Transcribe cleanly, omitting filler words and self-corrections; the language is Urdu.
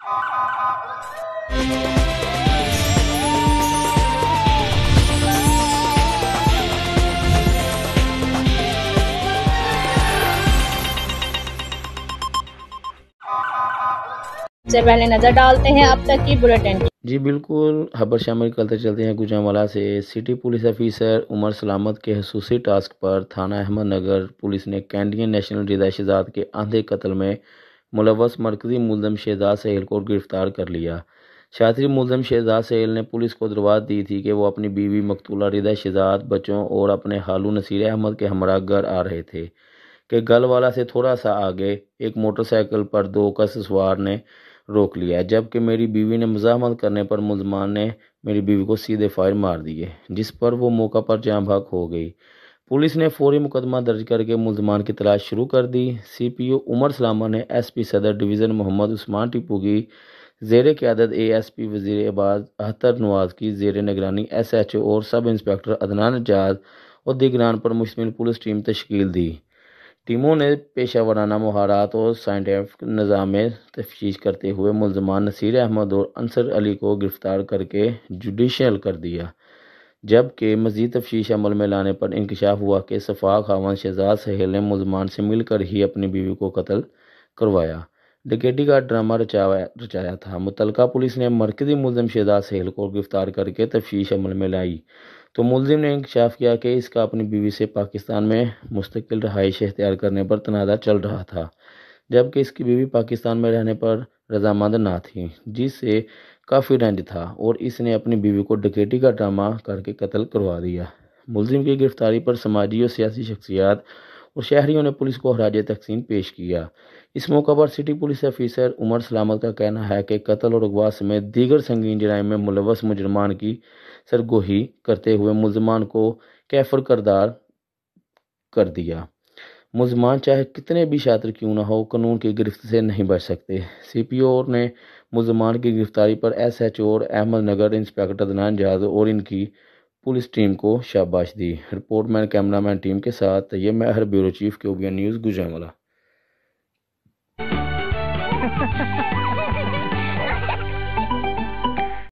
سے پہلے نظر ڈالتے ہیں اب تک کی بلیٹن کی۔ جی بالکل، خبر شامل کرتے چلتے ہیں گوجرانوالہ سے۔ سٹی پولیس آفیسر عمر سلامت کے خصوصی ٹاسک پر تھانہ احمد نگر پولیس نے کینیڈین نیشنل رضا شہزاد کے اندھے قتل میں ملوث مرکزی ملزم شہزاد سہیل کو گرفتار کر لیا۔ شاطری ملزم شہزاد سہیل نے پولیس کو دروازہ دی تھی کہ وہ اپنی بیوی مقتولہ رضا شہزاد، بچوں اور اپنے خالو نصیر احمد کے ہمراہ گھر آ رہے تھے کہ گلوالا سے تھوڑا سا آگے ایک موٹر سائیکل پر دو کس سوار نے روک لیا، جبکہ میری بیوی نے مزاحمت کرنے پر ملزمان نے میری بیوی کو سیدھے فائر مار دیے، جس پر وہ موقع پر جاں بحق ہو گئی۔ پولیس نے فوری مقدمہ درج کر کے ملزمان کی تلاش شروع کر دی۔ سی پی او عمر سلامت نے ایس پی صدر ڈویژن محمد عثمان ٹیپو کی زیر قیادت اے ایس پی وزیر آباد اختر نواز کی زیر نگرانی ایس ایچ او اور سب انسپکٹر عدنان اعجاز اور دیگران پر مشتمل پولیس ٹیم تشکیل دی۔ ٹیموں نے پیشہ ورانہ مہارات اور سائنٹیفک نظام میں تفتیش کرتے ہوئے ملزمان نصیر احمد اور انصر علی کو گرفتار کر کے جوڈیشل کر دیا، جبکہ مزید تفتیش عمل میں لانے پر انکشاف ہوا کہ سفاک خاوند شہزاد سہیل نے ملزمان سے مل کر ہی اپنی بیوی کو قتل کروایا، ڈکیتی کا ڈرامہ رچایا تھا۔ متعلقہ پولیس نے مرکزی ملزم شہزاد سہیل کو گرفتار کر کے تفتیش عمل میں لائی تو ملزم نے انکشاف کیا کہ اس کا اپنی بیوی سے پاکستان میں مستقل رہائش اختیار کرنے پر تنازع چل رہا تھا، جبکہ اس کی بیوی پاکستان میں رہنے پر رضامند نہ تھی، جس سے کافی رنج تھا، اور اس نے اپنی بیوی کو ڈکیتی کا ڈرامہ کر کے قتل کروا دیا۔ ملزم کی گرفتاری پر سماجی اور سیاسی شخصیات اور شہریوں نے پولیس کو خراج تحسین پیش کیا۔ اس موقع پر سٹی پولیس آفیسر عمر سلامت کا کہنا ہے کہ قتل اور اغوا سمیت دیگر سنگین جرائم میں ملوث مجرمان کی سرگوہی کرتے ہوئے ملزمان کو کیفر کردار کر دیا۔ ملزمان چاہے کتنے بھی شاطر کیوں نہ ہو، قانون کی گرفت سے نہیں بچ سکتے۔ سی پی او نے ملزمان کی گرفتاری پر ایس ایچ او اور احمد نگر انسپکٹر عدنان اعجاز اور ان کی پولیس ٹیم کو شاباش دی۔ رپورٹ مین کیمرہ مین ٹیم کے ساتھ طیب ماہر، بیورو چیف، کیوبین نیوز، گوجرانوالہ۔